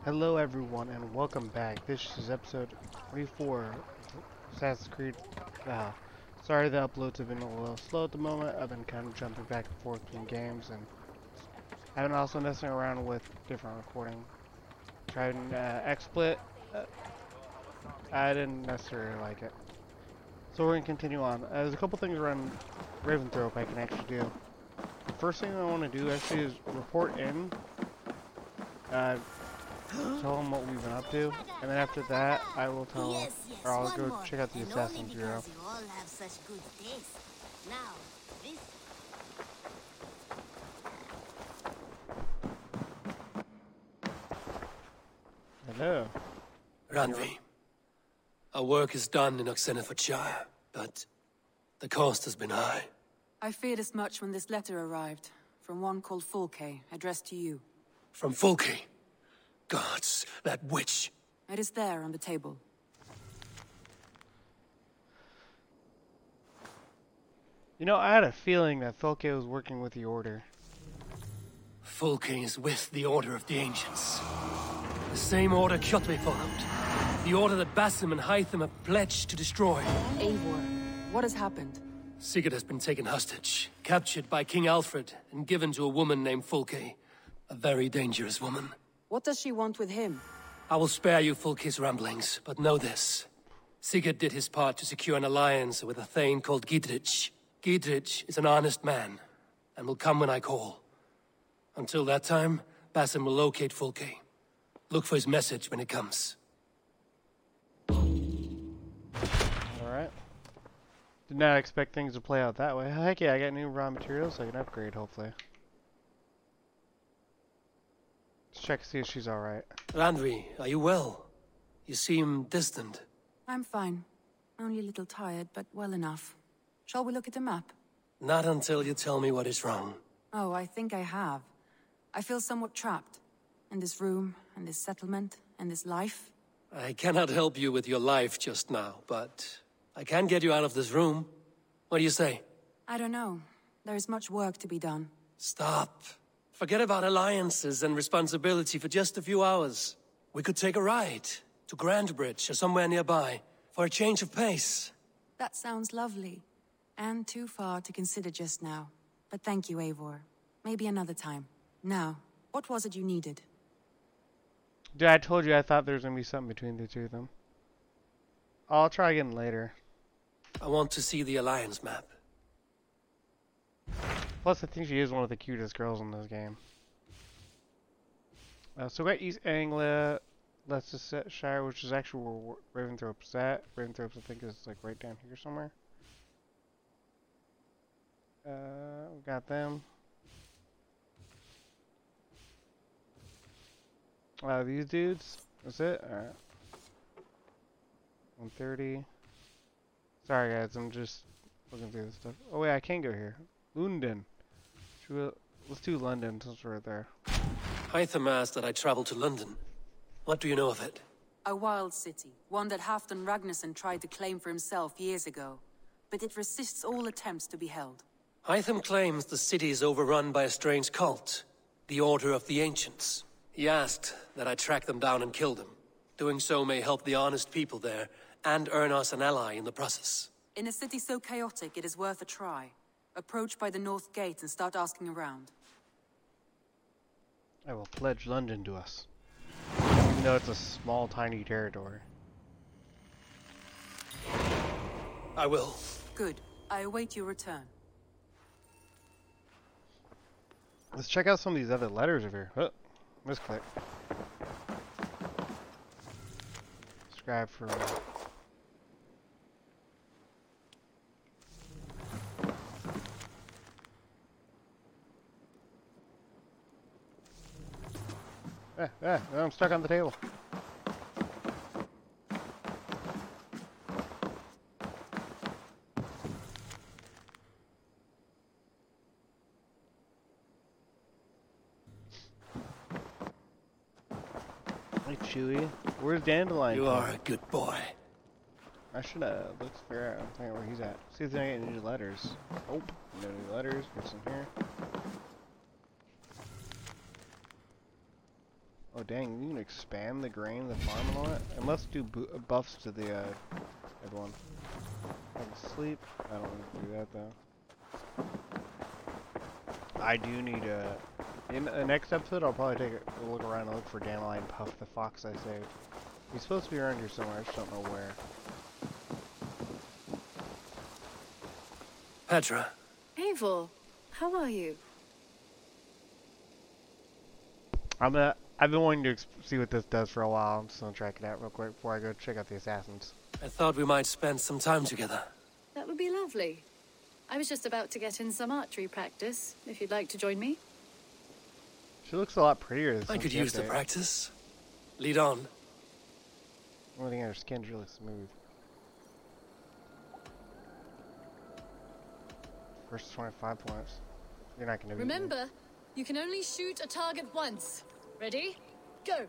Hello everyone and welcome back. This is episode 24 of Assassin's Creed Valhalla. Sorry the uploads have been a little slow at the moment. I've been kind of jumping back and forth between games and I've been also messing around with different recording. Tried XSplit. I didn't necessarily like it. So we're going to continue on. There's a couple things around Ravensthorpe I can actually do. The first thing I want to do actually is report in. Tell them what we've been up to, and then after that, I will tell, or I'll go check out the Assassin's Bureau. You all have such good taste. Now, this. Hello. Randvi, our work is done in Oxenfordshire, but the cost has been high. I feared as much when this letter arrived, from one called Fulke, addressed to you. From Fulke? Gods, that witch! It is there on the table. You know, I had a feeling that Fulke was working with the Order. Fulke is with the Order of the Ancients. The same order Kjotve followed. The order that Basim and Hytham have pledged to destroy. Eivor, what has happened? Sigurd has been taken hostage, captured by King Aelfred, and given to a woman named Fulke. A very dangerous woman. What does she want with him? I will spare you Fulke's ramblings, but know this. Sigurd did his part to secure an alliance with a thane called Gidrich. Gidrich is an honest man, and will come when I call. Until that time, Basim will locate Fulke. Look for his message when it comes. Alright. Did not expect things to play out that way. Heck yeah, I got new raw materials so I can upgrade, hopefully. Let's check to see if she's alright. Randvi, are you well? You seem distant. I'm fine. Only a little tired, but well enough. Shall we look at the map? Not until you tell me what is wrong. Oh, I think I have. I feel somewhat trapped. In this room, and this settlement, and this life. I cannot help you with your life just now, but I can get you out of this room. What do you say? I don't know. There is much work to be done. Stop. Forget about alliances and responsibility for just a few hours. We could take a ride to Grandbridge or somewhere nearby for a change of pace. That sounds lovely. And too far to consider just now. But thank you, Eivor. Maybe another time. Now, what was it you needed? Dude, I told you I thought there was going to be something between the two of them. I'll try again later. I want to see the alliance map. Plus, I think she is one of the cutest girls in this game. So we got East Anglia, Leicestershire, which is actually where Ravensthorpe's at. Ravensthorpe's, I think, is like right down here somewhere. We got them. These dudes. That's it? Alright. 130. Sorry guys, I'm just looking through this stuff. Oh wait, I can go here. London. Let's do London since we're there. Hytham asked that I travel to London. What do you know of it? A wild city, one that Halfdan Ragnarsson tried to claim for himself years ago. But it resists all attempts to be held. Hytham claims the city is overrun by a strange cult, the Order of the Ancients. He asked that I track them down and kill them. Doing so may help the honest people there, and earn us an ally in the process. In a city so chaotic, it is worth a try. Approach by the North Gate and start asking around. I will pledge London to us. Even though it's a small, tiny territory. I will. Good. I await your return. Let's check out some of these other letters over here. Oh, misclick. Subscribe for... I'm stuck on the table. Hey Chewie, where's Dandelion? You are a good boy. I should look figure out where he's at. See if I get any new letters. Oh, no new letters. What's in here? Oh dang, you can expand the grain, the farm and all that? It must do buffs to the everyone. I can sleep. I don't need to do that though. I do need in the next episode I'll probably take a look around and look for Dandelion Puff, the fox I saved. He's supposed to be around here somewhere, I just don't know where. Petra. Eivor, how are you? I've been wanting to see what this does for a while. I'm just gonna check it out real quick before I go check out the assassins. I thought we might spend some time together. That would be lovely. I was just about to get in some archery practice, if you'd like to join me. She looks a lot prettier this I could use the practice. Lead on. One thing, her skin's really smooth. First 25 points. You're not gonna beat me. Remember, you can only shoot a target once. Ready? Go!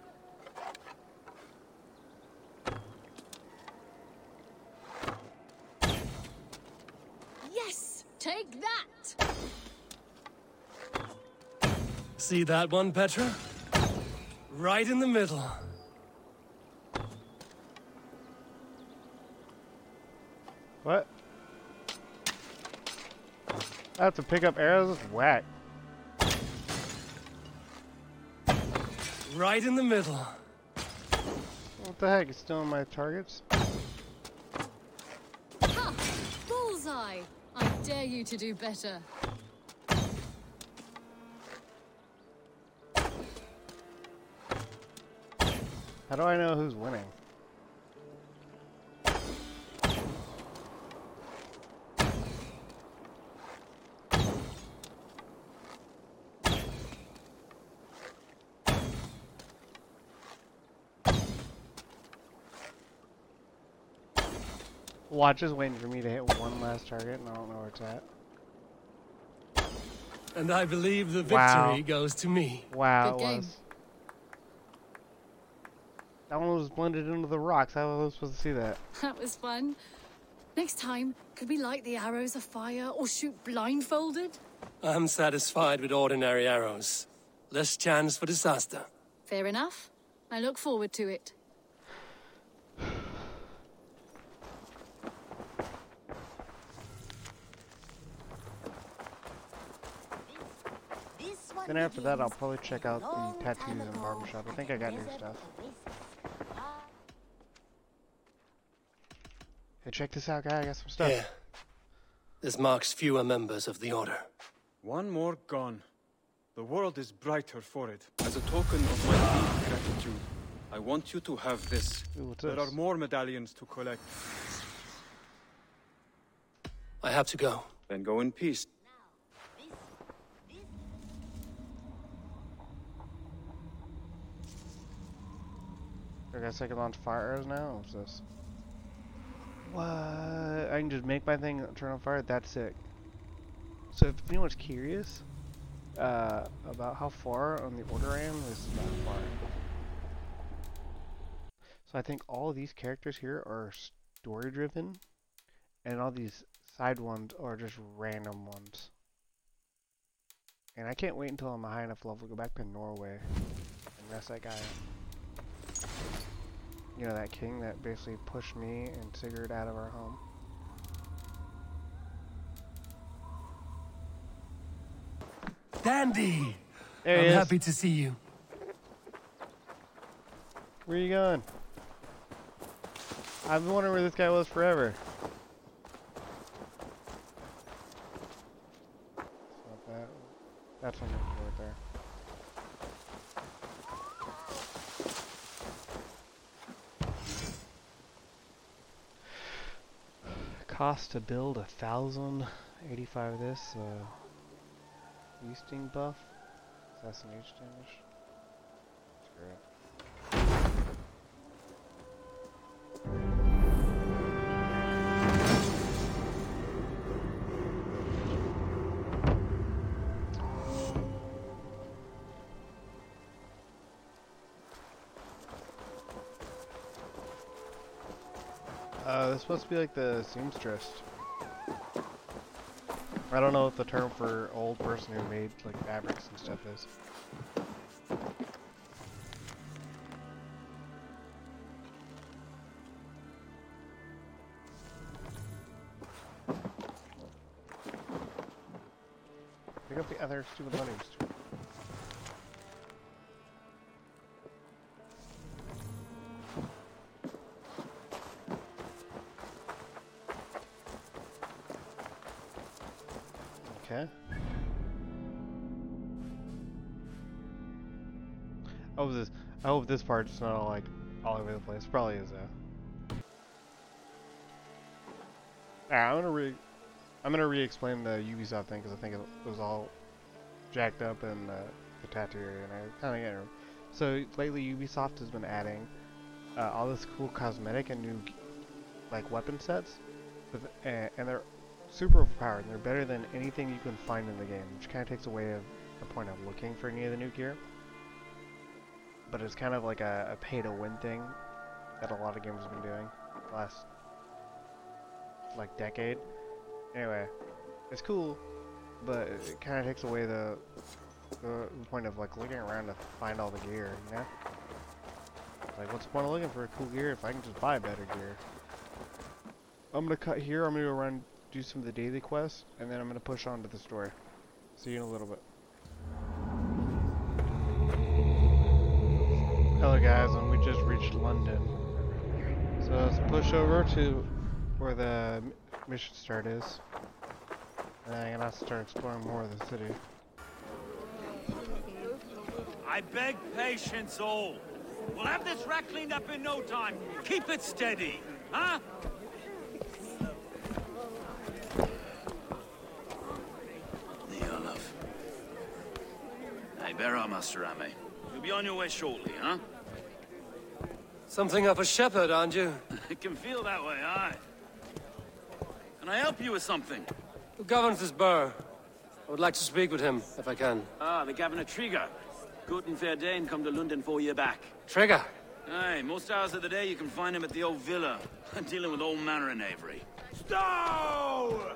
Yes! Take that! See that one, Petra? Right in the middle. What? I have to pick up arrows? That's whack. Right in the middle. What the heck? It's still in my targets? Ha! Bullseye! I dare you to do better. How do I know who's winning? Watch is waiting for me to hit one last target, and I don't know where it's at. And I believe the victory Wow. goes to me. Wow, Good it game. was. That one was blended into the rocks. How was I supposed to see that? That was fun. Next time, could we light the arrows afire or shoot blindfolded? I'm satisfied with ordinary arrows. Less chance for disaster. Fair enough. I look forward to it. Then after that, I'll probably check out the tattoos and barbershop. I think I got new stuff. Hey, check this out, guy. I got some stuff. Here. This marks fewer members of the Order. One more gone. The world is brighter for it. As a token of my deep gratitude, I want you to have this. Ooh, what's There this? are more medallions to collect. I have to go. Then go in peace. I guess I can launch fire arrows now? What's this? What? I can just make my thing turn on fire? That's sick. So if anyone's curious about how far on the order I am, this is not far. So I think all of these characters here are story driven, and all these side ones are just random ones. And I can't wait until I'm a high enough level to go back to Norway and mess that guy up. You know, that king that basically pushed me and Sigurd out of our home. Dandy! There I'm he is. happy to see you. Where are you going? I've been wondering where this guy was forever. It's not that. That's one right there. Cost to build 1,085 of this. Feasting buff. Assassination damage. Screw it. This is supposed to be like the seamstress. I don't know what the term for old person who made like fabrics and stuff is. Pick up the other stupid monies. Okay. I hope this part's not all, like all over the place. Probably is though. Alright, I'm gonna re-explain the Ubisoft thing because I think it was all jacked up in the tattoo area, and I kind of get it. So lately, Ubisoft has been adding all this cool cosmetic and new like weapon sets, and they're super overpowered. They're better than anything you can find in the game, which kind of takes away the point of looking for any of the new gear. But it's kind of like a pay-to-win thing that a lot of games have been doing the last like decade. Anyway, it's cool, but it kind of takes away the point of like looking around to find all the gear, you know? Like, what's the point of looking for cool gear if I can just buy better gear? I'm gonna cut here. I'm gonna go around do some of the daily quests, and then I'm gonna push on to the story. See you in a little bit. Hello guys, and we just reached London. So let's push over to where the mission start is. And then I'm gonna start exploring more of the city. I beg patience, all. We'll have this wreck cleaned up in no time. Keep it steady, huh? Olaf. Hey, bear up, Master Ame. You'll be on your way shortly, huh? Something of a shepherd, aren't you? It can feel that way, aye. Can I help you with something? Who governs this burgh? I would like to speak with him, if I can. Ah, the Governor Trigger. Good and fair Dane come to London 4 year back. Trigger! Aye, most hours of the day you can find him at the old villa, dealing with all manner in Avery. Stow!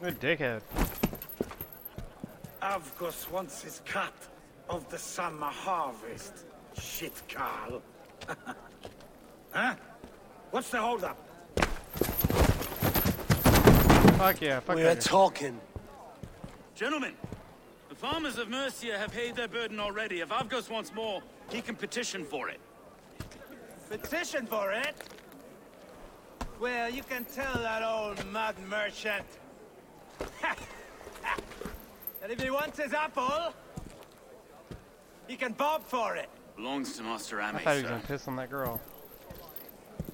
Good dickhead. Avgos wants his cut of the summer harvest. Shit, Carl. Huh? What's the holdup? Fuck yeah, fuck We're yeah. talking. Gentlemen, the farmers of Mercia have paid their burden already. If Avgos wants more, he can petition for it. Petition for it? Well, you can tell that old mud merchant that if he wants his apple, he can bob for it. Belongs to Master Ame, I thought he was sir. gonna piss on that girl.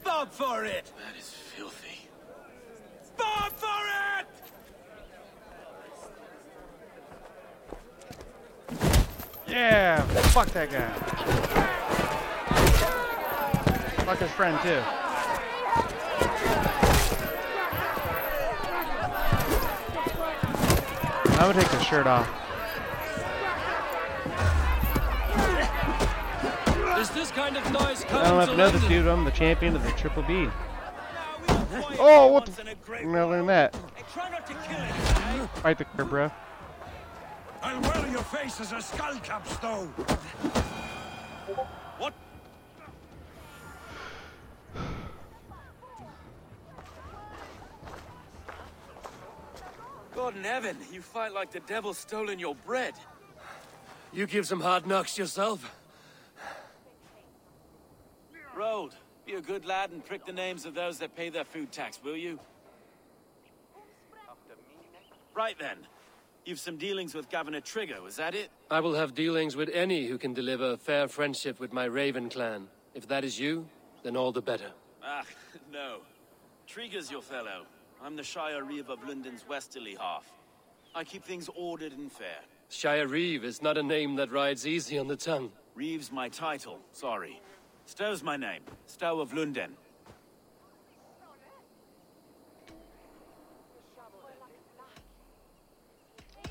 Bob for it! That is filthy. Bob for it! Yeah, fuck that guy. Fuck his friend too. I'm gonna take the shirt off. Is this kind of noise I coming don't have to to know this London? dude. I'm the champion of the Triple B. Oh, what the? Now look at that. Try not to kill him, Right there, bro. I'll wear your face as a skull cap, Stow. What? God in heaven, you fight like the devil's stolen your bread. You give some hard knocks yourself? Road, be a good lad and prick the names of those that pay their food tax, will you? Right then. You've some dealings with Governor Trigger, was that it? I will have dealings with any who can deliver a fair friendship with my Raven clan. If that is you, then all the better. Ah, no. Trigger's your fellow. I'm the Shire Reeve of London's westerly half. I keep things ordered and fair. Shire Reeve is not a name that rides easy on the tongue. Reeve's my title, sorry. Stow's my name. Stow of London.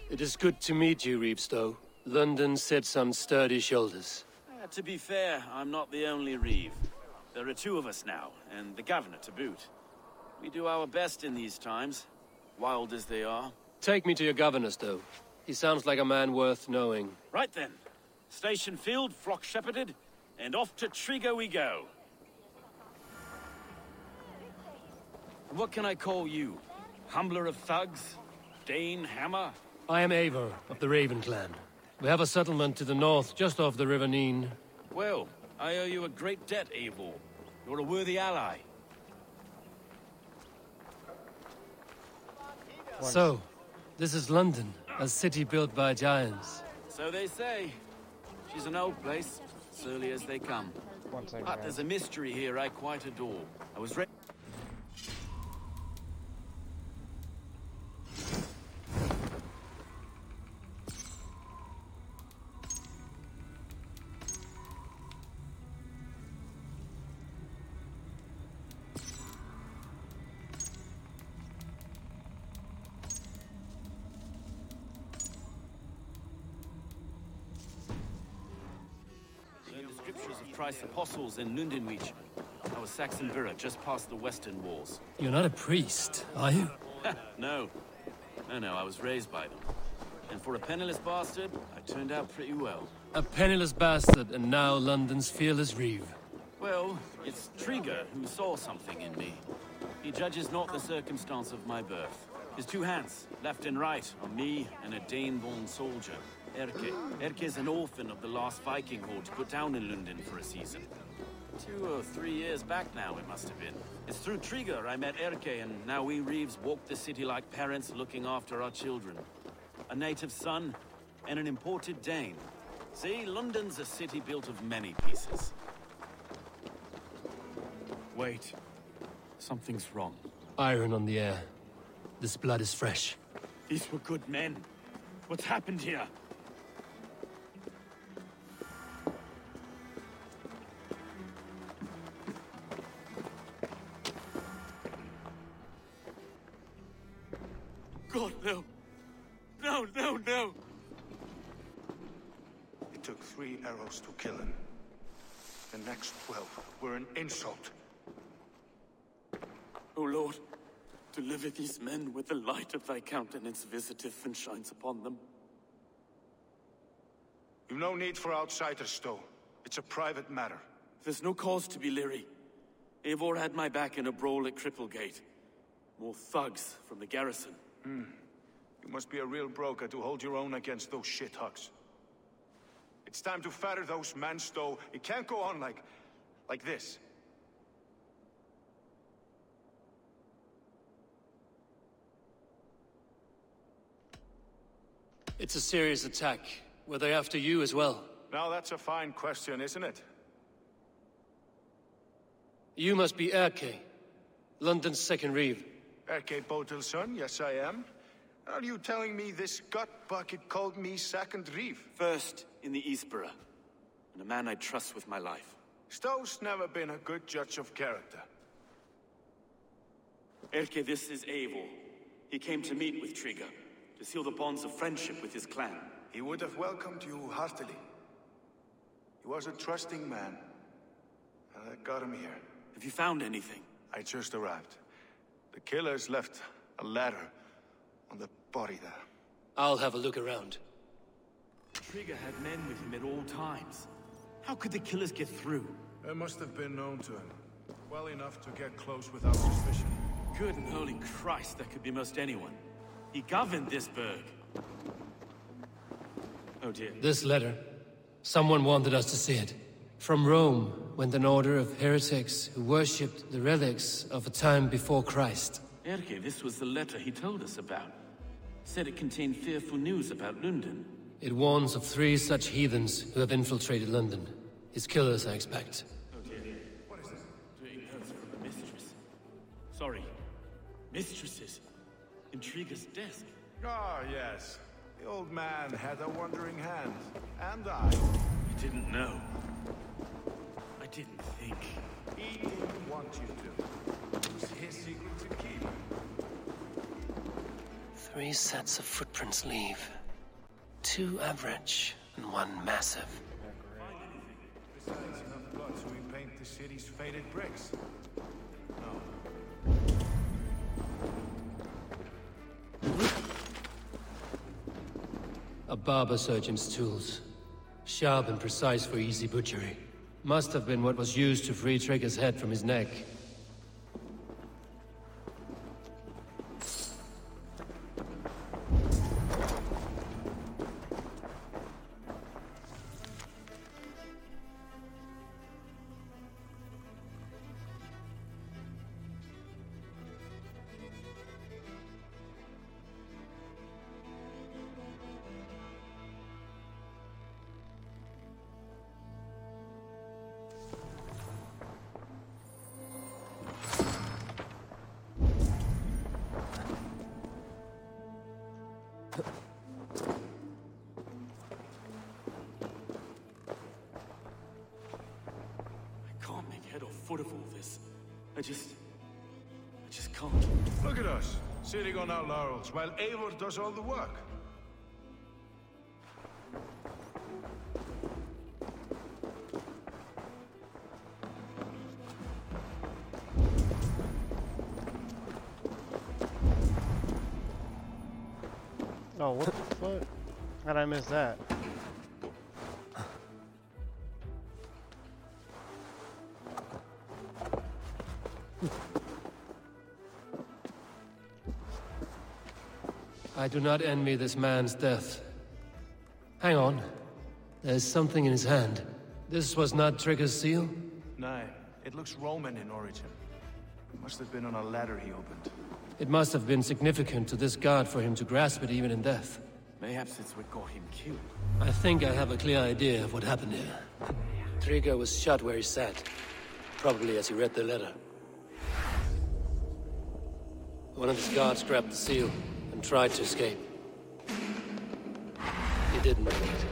It is good to meet you, Reevestow. London sits on sturdy shoulders. To be fair, I'm not the only Reeve. There are two of us now, and the Governor to boot. We do our best in these times, wild as they are. Take me to your governor, Stow. He sounds like a man worth knowing. Right then. Station filled, flock shepherded. and off to Triga we go. What can I call you? Humbler of thugs? Dane Hammer? I am Eivor, of the Raven clan. We have a settlement to the north, just off the River Neen. Well, I owe you a great debt, Eivor. You're a worthy ally. So, this is London, a city built by giants. So they say. She's an old place, surly as they come. One second, But guys. there's a mystery here I quite adore. I was ready. Christ's apostles in Lundenwich. I was Saxon Borough, just past the western walls. You're not a priest, are you? No. No, I was raised by them. And for a penniless bastard, I turned out pretty well. A penniless bastard, and now London's fearless reeve. Well, it's Triga who saw something in me. He judges not the circumstance of my birth. His two hands, left and right, on me and a Dane-born soldier. Erke. Erke's an orphan of the last Viking horde put down in London for a season. 2 or 3 years back now, it must have been. It's through Triga I met Erke, and now we Reeves walk the city like parents looking after our children. A native son, and an imported Dane. See, London's a city built of many pieces. Wait. Something's wrong. Iron on the air. This blood is fresh. These were good men. What's happened here? God, no. No. It took 3 arrows to kill him. The next 12 were an insult. O Lord, deliver these men with the light of thy countenance visitive and shines upon them. You've no need for outsiders, though. It's a private matter. There's no cause to be leery. Eivor had my back in a brawl at Cripplegate. More thugs from the garrison. You must be a real broker to hold your own against those shithugs. It's time to fetter those men, though. It can't go on like this. It's a serious attack. Were they after you as well? Now that's a fine question, isn't it? You must be Erke, London's second reeve. Erke Botel's son, yes I am. Are you telling me this gut bucket called me second reeve? First in the Eastborough, and a man I trust with my life. Stow's never been a good judge of character. Erke, this is Eivor. He came to meet with Triga, to seal the bonds of friendship with his clan. He would have welcomed you heartily. He was a trusting man. And I got him here. Have you found anything? I just arrived. The killers left a ladder on the body there. I'll have a look around. Triga had men with him at all times. How could the killers get through? They must have been known to him. Well enough to get close without suspicion. Good and holy Christ, that could be most anyone. He governed this burg. Oh dear. This letter. Someone wanted us to see it. From Rome went an order of heretics who worshipped the relics of a time before Christ. Erke, this was the letter he told us about. Said it contained fearful news about London. It warns of 3 such heathens who have infiltrated London. His killers, I expect. Oh dear. What is this? Doing notes from a mistress. Sorry. Mistresses. Intriga's desk. Ah, yes. The old man had a wandering hand. And I. I didn't know. I didn't think. He didn't want you to. It was his secret to keep. 3 sets of footprints leave. 2 average and 1 massive. Besides enough blood to repaint the city's faded bricks. No. A barber surgeon's tools. Sharp and precise for easy butchery. Must have been what was used to free Trigger's head from his neck. Of all this. I just can't. Look at us, sitting on our laurels while Eivor does all the work. Oh, what the fuck? How'd I miss that? I do not envy this man's death. Hang on. There's something in his hand. This was not Trigger's seal? No, it looks Roman in origin. Must have been on a ladder he opened. It must have been significant to this god for him to grasp it even in death. Mayhaps it's what got him killed. I think I have a clear idea of what happened here. Trigger was shot where he sat. Probably as he read the letter. One of his guards grabbed the seal and tried to escape. He didn't make it.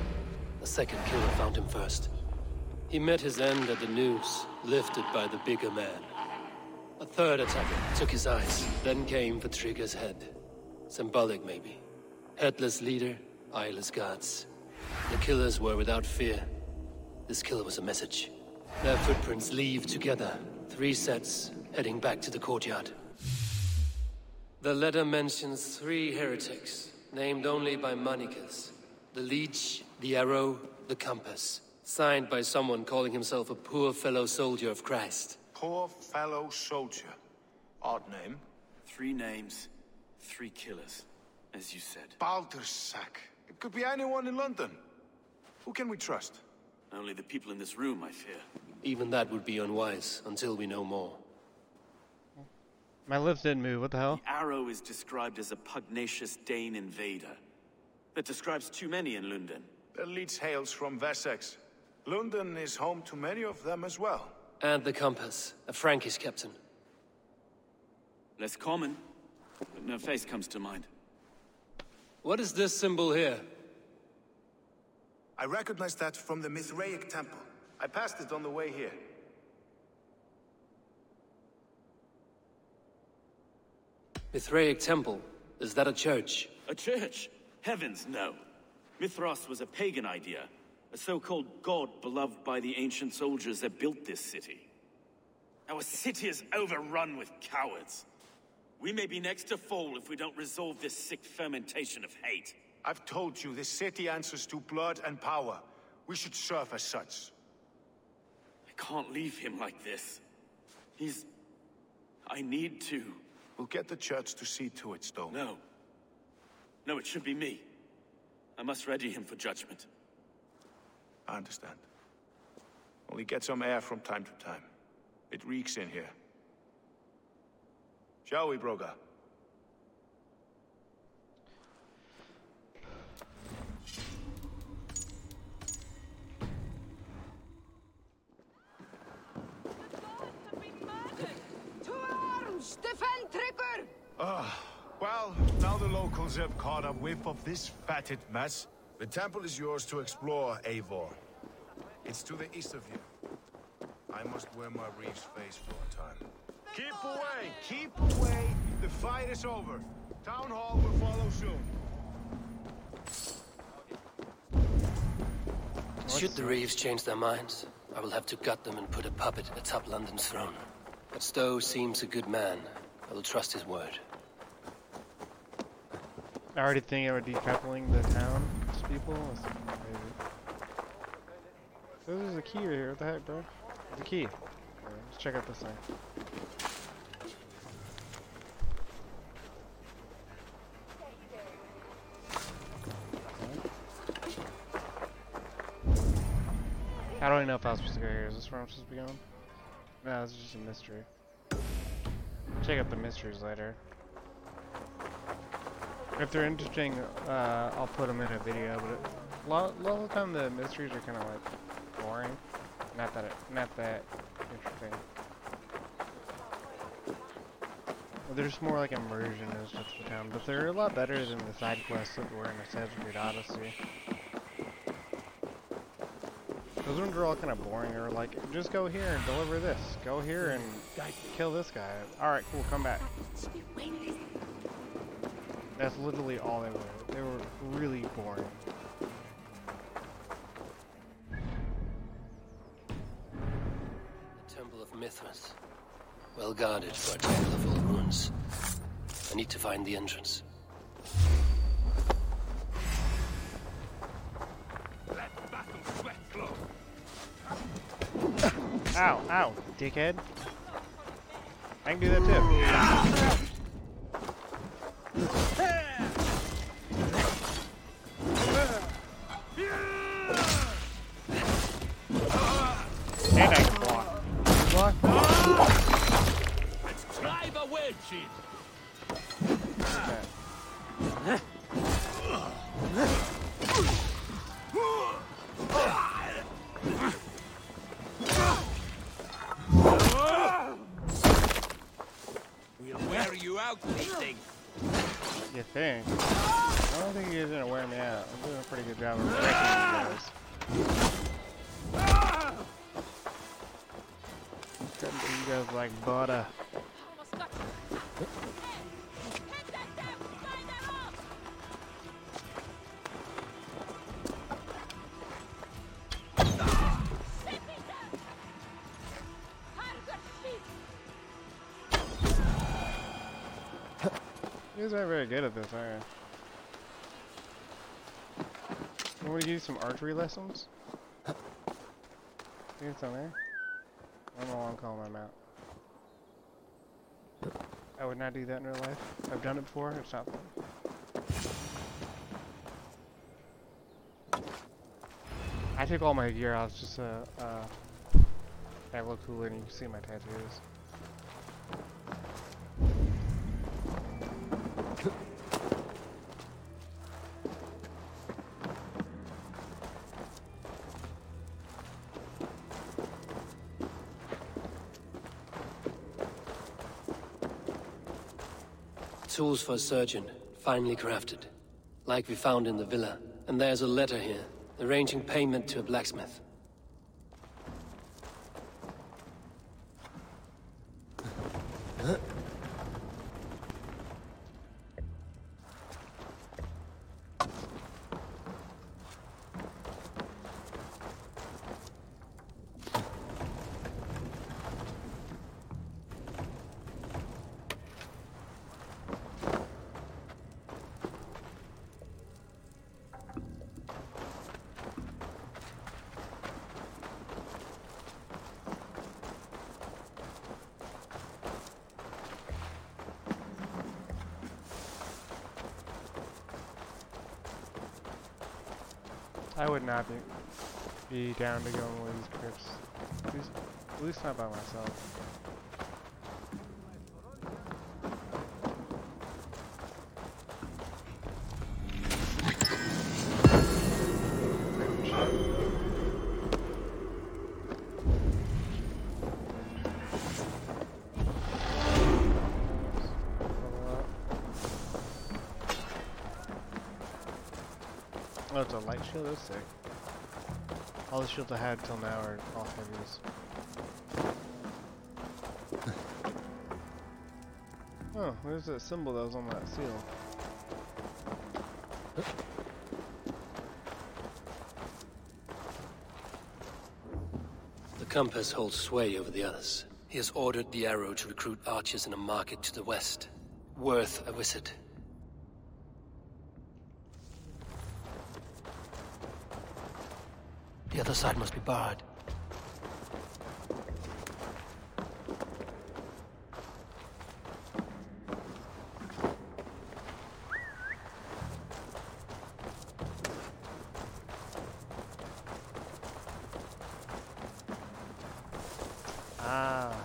The second killer found him first. He met his end at the noose, lifted by the bigger man. A third attacker took his eyes, then came for Trigger's head. Symbolic, maybe. Headless leader, eyeless guards. The killers were without fear. This kill was a message. Their footprints leave together. 3 sets, heading back to the courtyard. The letter mentions 3 heretics, named only by Manicus. The leech, the arrow, the compass. Signed by someone calling himself a poor fellow soldier of Christ. Poor fellow soldier. Odd name. 3 names, 3 killers, as you said. Baldersack. It could be anyone in London. Who can we trust? Only the people in this room, I fear. Even that would be unwise, until we know more. My lips didn't move, what the hell? The arrow is described as a pugnacious Dane invader. That describes too many in London. The leech hails from Wessex. London is home to many of them as well. And the compass, a Frankish captain. Less common, but no face comes to mind. What is this symbol here? I recognize that from the Mithraic temple. I passed it on the way here. Mithraic temple? Is that a church? A church? Heavens, no. Mithras was a pagan idea. A so-called god beloved by the ancient soldiers that built this city. Our city is overrun with cowards. We may be next to fall if we don't resolve this sick fermentation of hate. I've told you, this city answers to blood and power. We should serve as such. I can't leave him like this. I need to. We'll get the church to see to it, Stone. No. No, it should be me. I must ready him for judgment. I understand. Only get some air from time to time. It reeks in here. Shall we, Broga? Well, now the locals have caught a whiff of this fatted mess. The temple is yours to explore, Eivor. It's to the east of you. I must wear my reef's face for a time. Keep away! Keep away! The fight is over. Town hall will follow soon. Should the Reeves change their minds, I will have to gut them and put a puppet atop London's throne. But Stowe seems a good man. I will trust his word. I already think I would decoupling the town's people. There's a key right here. What the heck, bro? There's a key. Alright, let's check out this thing. How do I know if I was supposed to go here? Is this where I'm supposed to be going? No, this is just a mystery. Check out the mysteries later. If they're interesting, I'll put them in a video, but a lot of the time the mysteries are kind of like boring. Not that interesting. Well, they're just more like immersion as just the town, but they're a lot better than the side quests that were in Assassin's Creed Odyssey. Those ones are all kind of boring, or like, just go here and deliver this. Go here and kill this guy. Alright, cool, come back. That's literally all they were. They were really boring. The Temple of Mithras. Well guarded for a tangle of old ruins. I need to find the entrance. Ow, ow, dickhead. I can do that too. And I can block. Block? Let's try the wedge. We'll wear you out, thing. You think? I don't think you're gonna wear me out. I'm doing a pretty good job of wrecking you guys. You guys like butter. You guys aren't very good at this, are you? Want me to give you some archery lessons? Think it's on there? I don't know why I'm calling them out. I would not do that in real life. I've done it before, it's not fun. I took all my gear off just to have a look cooler and you can see my tattoos. Tools for a surgeon, finely crafted. Like we found in the villa. And there's a letter here, arranging payment to a blacksmith. I would not be down to go in one of these crypts. At least not by myself. Oh, it's a light shield? That's sick. All the shields I had till now are all heavies. Oh, where's that symbol that was on that seal? The compass holds sway over the others. He has ordered the arrow to recruit archers in a market to the west. Worth a visit. The other side must be barred. Ah.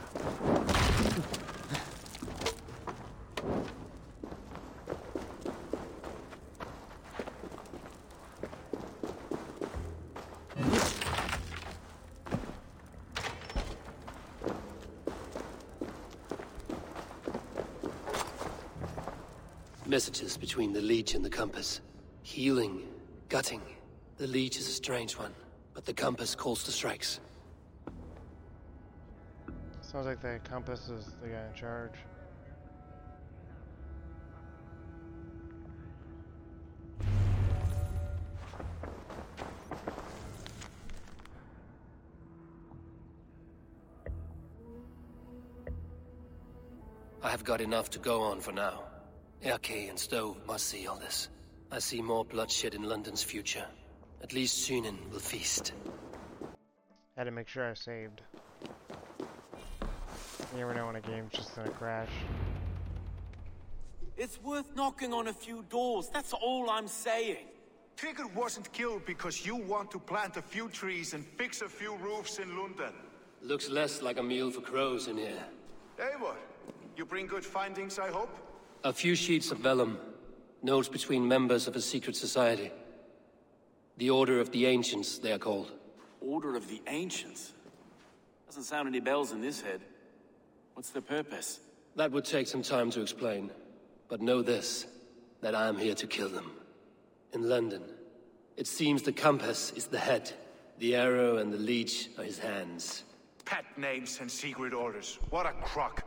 Messages between the Leech and the Compass. Healing, gutting. The Leech is a strange one, but the Compass calls to strikes. Sounds like the compass is the guy in charge. I have got enough to go on for now. Erke and Stowe must see all this. I see more bloodshed in London's future. At least Sunan will feast. Had to make sure I saved. You never know when a game's just gonna crash. It's worth knocking on a few doors, that's all I'm saying. Tigger wasn't killed because you want to plant a few trees and fix a few roofs in London. Looks less like a meal for crows in here. Eivor, you bring good findings, I hope? A few sheets of vellum. Notes between members of a secret society. The Order of the Ancients, they are called. Order of the Ancients? Doesn't sound any bells in this head. What's the purpose? That would take some time to explain. But know this, that I am here to kill them. In London, it seems the Compass is the head. The arrow and the leech are his hands. Pet names and secret orders. What a crock.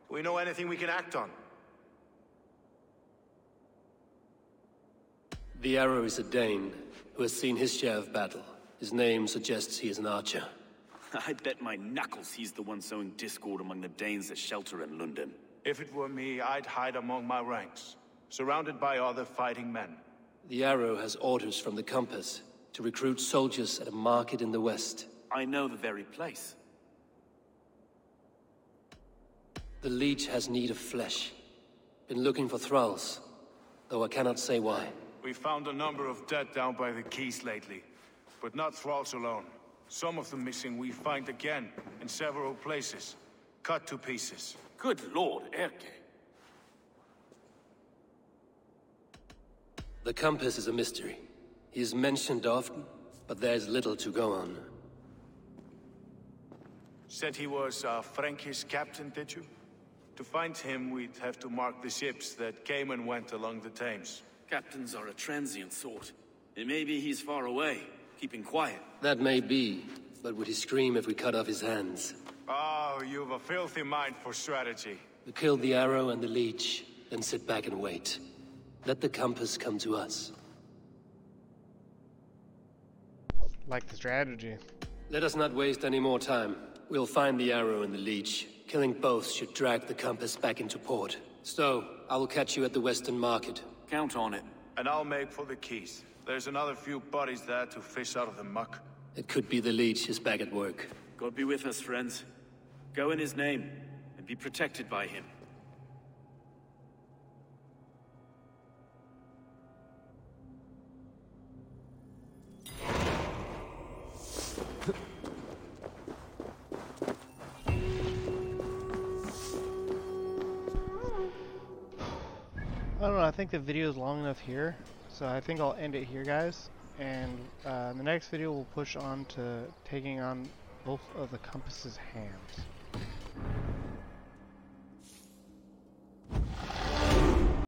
Do we know anything we can act on? The arrow is a Dane, who has seen his share of battle. His name suggests he is an archer. I bet my knuckles he's the one sowing discord among the Danes that shelter in London. If it were me, I'd hide among my ranks, surrounded by other fighting men. The arrow has orders from the Compass to recruit soldiers at a market in the west. I know the very place. The leech has need of flesh. Been looking for thralls, though I cannot say why. We found a number of dead down by the quays lately, but not thralls alone. Some of the missing we find again in several places, cut to pieces. Good lord, Erke. The Compass is a mystery. He is mentioned often, but there is little to go on. Said he was a Frankish captain, did you? To find him, we'd have to mark the ships that came and went along the Thames. Captains are a transient sort. And maybe he's far away, keeping quiet. That may be, but would he scream if we cut off his hands? Oh, you've a filthy mind for strategy. We kill the arrow and the leech, then sit back and wait. Let the Compass come to us. Like the strategy. Let us not waste any more time. We'll find the arrow and the leech. Killing both should drag the Compass back into port. Stowe, I will catch you at the Western Market. Count on it. And I'll make for the quays. There's another few bodies there to fish out of the muck. It could be the leech is back at work. God be with us, friends. Go in his name, and be protected by him. I don't know, I think the video is long enough here, so I think I'll end it here, guys. And in the next video, we'll push on to taking on both of the Compass's hands.